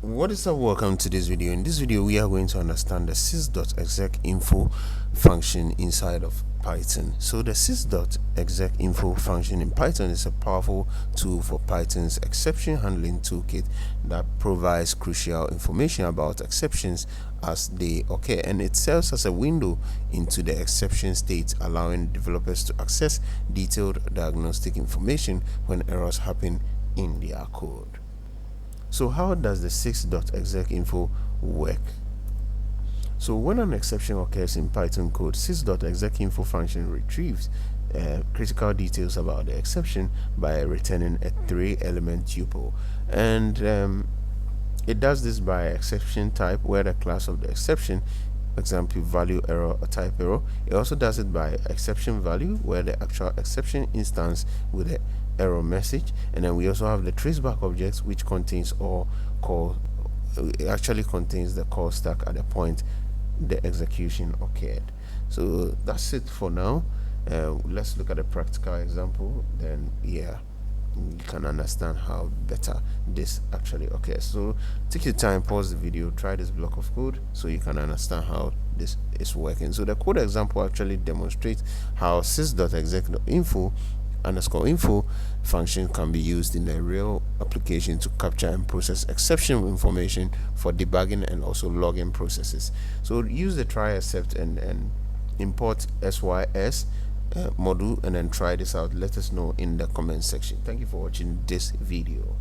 What is up? Welcome to this video. In this video we are going to understand the sys.execinfo function inside of Python. So the sys.execinfo function in Python is a powerful tool for Python's exception handling toolkit that provides crucial information about exceptions as they occur, and it serves as a window into the exception state, allowing developers to access detailed diagnostic information when errors happen in their code. So how does the sys.execinfo work? So when an exception occurs in Python code, sys.execinfo function retrieves critical details about the exception by returning a 3-element tuple, and it does this by exception type, where the class of the exception, example value error or type error. It also does it by exception value, where the actual exception instance with the error message, and then we also have the traceback objects, which contains all call actually contains the call stack at the point the execution occurred. So that's it for now. Let's look at a practical example, then you can understand how better this actually occurs. So take your time, pause the video, try this block of code so you can understand how this is working. So the code example actually demonstrates how sys.exec.info _info function can be used in a real application to capture and process exception information for debugging and also logging processes. So use the try except and import sys module, and then try this out. Let us know in the comment section. Thank you for watching this video.